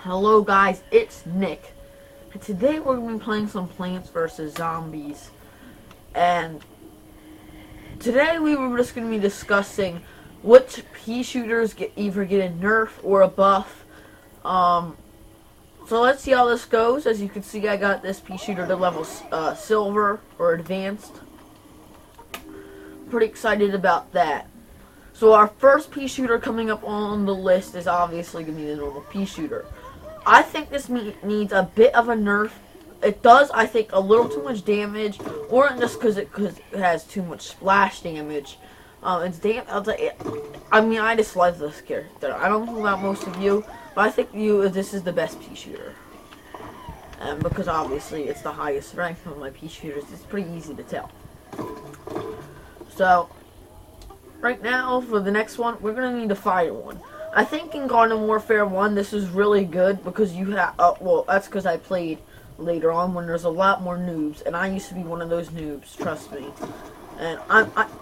Hello guys, it's Nick. And today we're going to be playing some Plants vs. Zombies. And today we were just going to be discussing which pea shooters either get a nerf or a buff. So let's see how this goes. As you can see, I got this pea shooter to level silver or advanced. Pretty excited about that. So our first pea shooter coming up on the list is obviously going to be the normal pea shooter. I think this needs a bit of a nerf. It does, I think, a little too much damage, or just because it has too much splash damage. I mean, I just love this character. I don't know about most of you, but I think this is the best pea shooter. And because obviously it's the highest rank of my pea shooters, it's pretty easy to tell. So, right now, for the next one, we're going to need a fire one. I think in Garden Warfare 1, this is really good because you have, well, that's because I played later on when there's a lot more noobs, and I used to be one of those noobs, trust me. And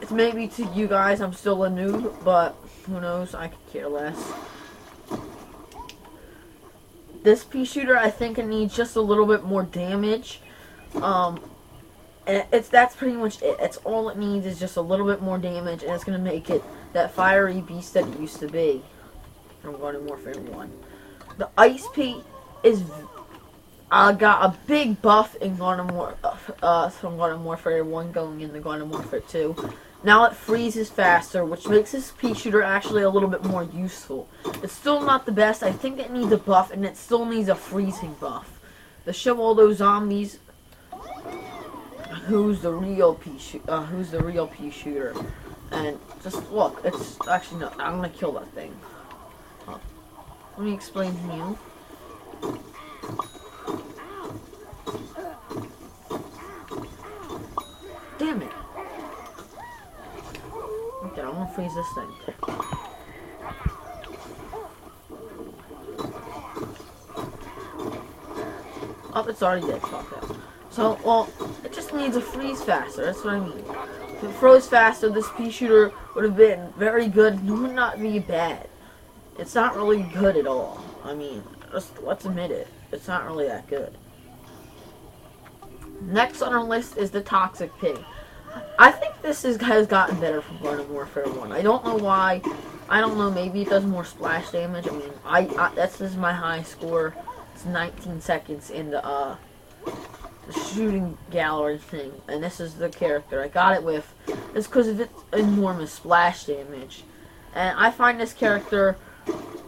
it's maybe to you guys, I'm still a noob, but who knows, I could care less. This pea shooter, I think it needs just a little bit more damage. And that's pretty much it. It's all it needs is just a little bit more damage, and it's going to make it that fiery beast that it used to be from Garden Warfare 1. The Ice Pea is got a big buff in from Garden Warfare 1 going into Garden Warfare 2. Now it freezes faster, which makes this pea shooter actually a little bit more useful. It's still not the best. I think it needs a buff, and it still needs a freezing buff to show all those zombies who's the real pea shooter. And just look, it's actually no. I'm gonna kill that thing. Let me explain to you. Damn it! Okay, I'm gonna freeze this thing. Oh, it's already dead. Okay. So, well, it just needs a freeze faster. That's what I mean. If it froze faster, this pea shooter would have been very good. It would not be bad. It's not really good at all. I mean, let's admit it. It's not really that good. Next on our list is the Toxic Pig. I think this has gotten better from Garden Warfare 1. I don't know why. I don't know. Maybe it does more splash damage. I mean, this is my high score. It's 19 seconds in the shooting gallery thing, and this is the character I got it with. It's because of its enormous splash damage, and I find this character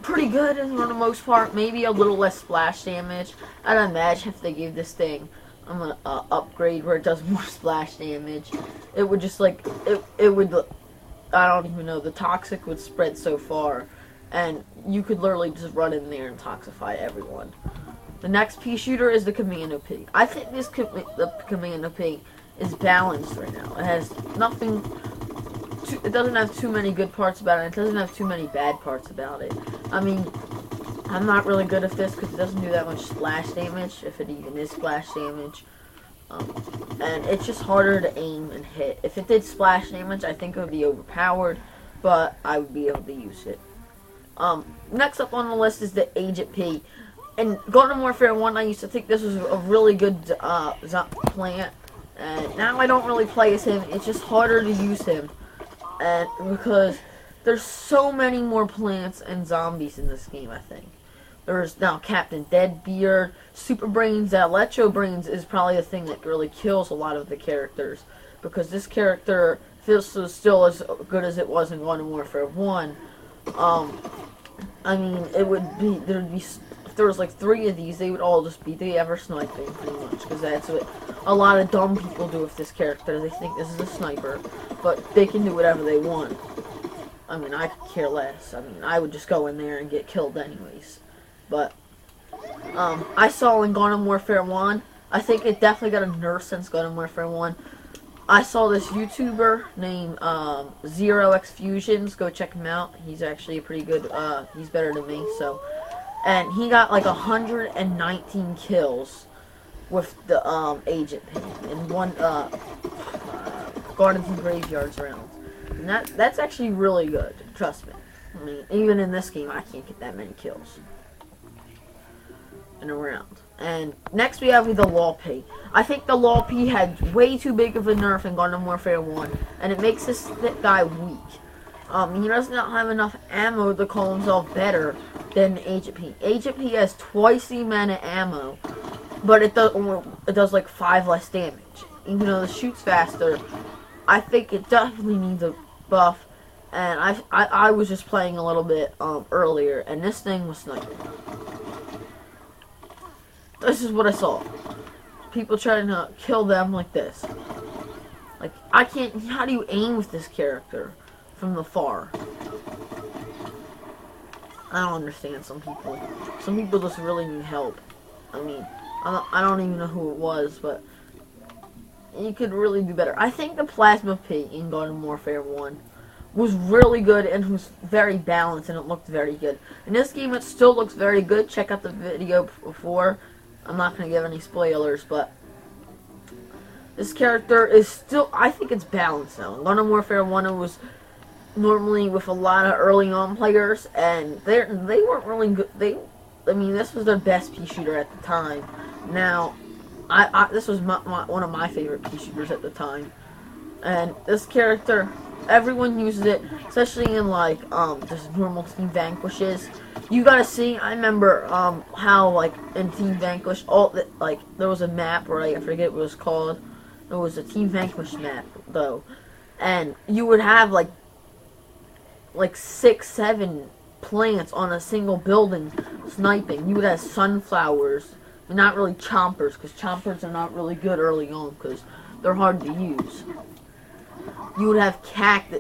pretty good for the most part. Maybe a little less splash damage. I'd imagine if they gave this thing an upgrade where it does more splash damage, it would just like it would. I don't even know. The toxic would spread so far, and you could literally just run in there and toxify everyone. The next pea shooter is the Commando Pig. I think the Commando Pig is balanced right now. It has nothing. It doesn't have too many good parts about it. It doesn't have too many bad parts about it. I mean, I'm not really good at this because it doesn't do that much splash damage, if it even is splash damage. And it's just harder to aim and hit. If it did splash damage, I think it would be overpowered, but I would be able to use it. Next up on the list is the Agent P. In Garden Warfare 1, I used to think this was a really good plant, and now I don't really play as him. It's just harder to use him, and because there's so many more plants and zombies in this game. I think there's now Captain Deadbeard, Super Brains, Electro Brains is probably the thing that really kills a lot of the characters, because this character feels still as good as it was in Garden Warfare 1. I mean, if there was like 3 of these, they would all just be the ever sniping, pretty much, because that's what a lot of dumb people do with this character. They think this is a sniper, but they can do whatever they want. I mean, I could care less. I mean, I would just go in there and get killed anyways. But, I saw in Garden Warfare 1, I think it definitely got a nerf since Garden Warfare 1. I saw this YouTuber named ZeroX Fusions. Go check him out. He's actually a pretty good, he's better than me, so. And he got like 119 kills with the Agent Pig in one Gardens and Graveyards round. And that's actually really good, trust me. I mean, even in this game, I can't get that many kills. and around. And next we have the Law P. I think the Law P had way too big of a nerf in Garden Warfare 1, and it makes this guy weak. He does not have enough ammo to call himself better than Agent P. Agent P has twice the amount of ammo, but it does like 5 less damage. Even though it shoots faster, I think it definitely needs a buff. And I was just playing a little bit earlier, and this thing was sniping. This is what I saw. People trying to kill them like this. Like, I can't... How do you aim with this character from the far? I don't understand some people. Some people just really need help. I mean, I don't even know who it was, but you could really do better. I think the Plasma P in Garden Warfare 1 was really good and was very balanced, and it looked very good. In this game, it still looks very good. Check out the video before. I'm not going to give any spoilers, but this character is still, I think it's balanced now. In Garden Warfare 1, it was normally with a lot of early on players, and they weren't really good. I mean, this was their best peashooter at the time. Now, this was one of my favorite peashooters at the time. And this character, everyone uses it, especially in like just normal Team Vanquishes. You gotta see. I remember how like in Team Vanquish, there was a map, right? I forget what it was called. It was a Team Vanquish map though, and you would have like 6, 7 plants on a single building sniping. You would have sunflowers, and not really chompers, because chompers are not really good early on because they're hard to use. You would have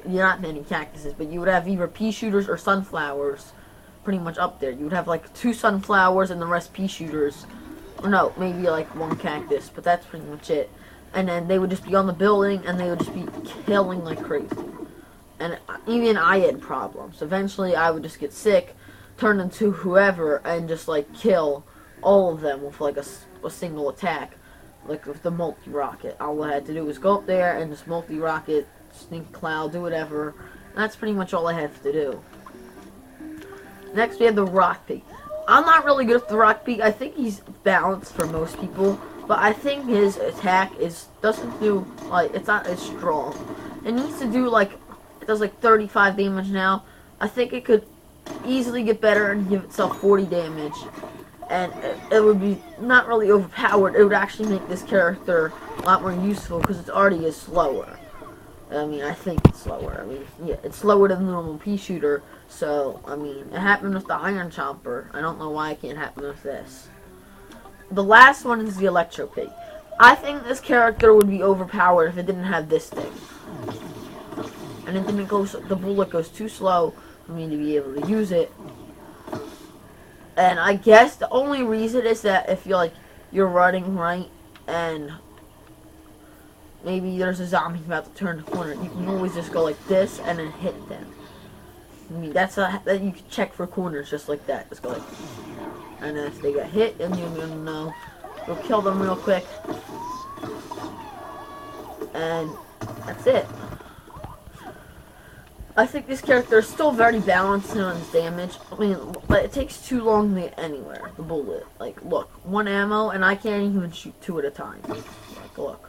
not many cactuses, but you would have either pea shooters or sunflowers pretty much up there. You would have like 2 sunflowers and the rest pea shooters. Or no, maybe like 1 cactus, but that's pretty much it. And then they would just be on the building, and they would just be killing like crazy. And even I had problems. Eventually, I would just get sick, turn into whoever, and just like kill all of them with like a single attack. Like with the multi-rocket. All I had to do was go up there and just multi-rocket, sneak cloud, do whatever. And that's pretty much all I have to do. Next we have the Rock Peak. I'm not really good with the Rock Peak. I think he's balanced for most people, but I think his attack doesn't do like, it's not as strong. It needs to do like, it does like 35 damage now. I think it could easily get better and give itself 40 damage. And it would be not really overpowered. It would actually make this character a lot more useful because it already is slower. I mean, I think it's slower. I mean, yeah, it's slower than the normal pea shooter. So, I mean, it happened with the Iron Chomper. I don't know why it can't happen with this. The last one is the Electro Pig. I think this character would be overpowered if it didn't have this thing. And it didn't go, the bullet goes too slow for me to be able to use it. And I guess the only reason is that if you're running right and maybe there's a zombie about to turn the corner, you can always just go like this and then hit them. I mean, that you can check for corners just like that. Just go like, and then if they get hit, then you're gonna know. You'll kill them real quick, and that's it. I think this character is still very balanced on his damage. I mean, but it takes too long to get anywhere, the bullet. Like, look, 1 ammo, and I can't even shoot 2 at a time. Like, look.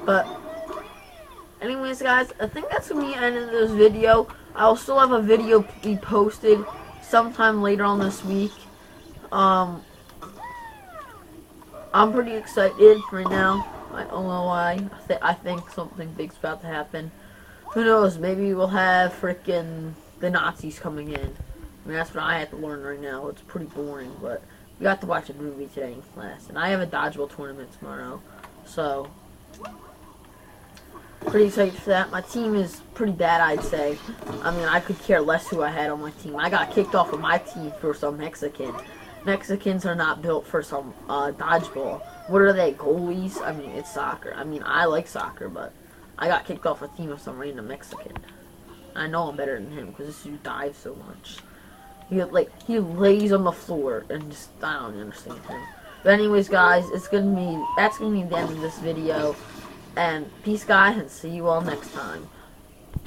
But anyways, guys, I think that's going to be the end of this video. I will still have a video be posted sometime later on this week. I'm pretty excited right now. I don't know why. I think something big's about to happen. Who knows? Maybe we'll have frickin' the Nazis coming in. I mean, that's what I have to learn right now. It's pretty boring, but we got to watch a movie today in class. And I have a dodgeball tournament tomorrow. So pretty excited for that. My team is pretty bad, I'd say. I mean, I could care less who I had on my team. I got kicked off of my team for some Mexican. Mexicans are not built for some dodgeball. What are they, goalies? I mean, it's soccer. I mean, I like soccer, but I got kicked off a team of some random Mexican. I know I'm better than him because this dude dives so much. He lays on the floor and just, I don't understand him. But anyways, guys, that's gonna be the end of this video. And peace, guys, and see you all next time.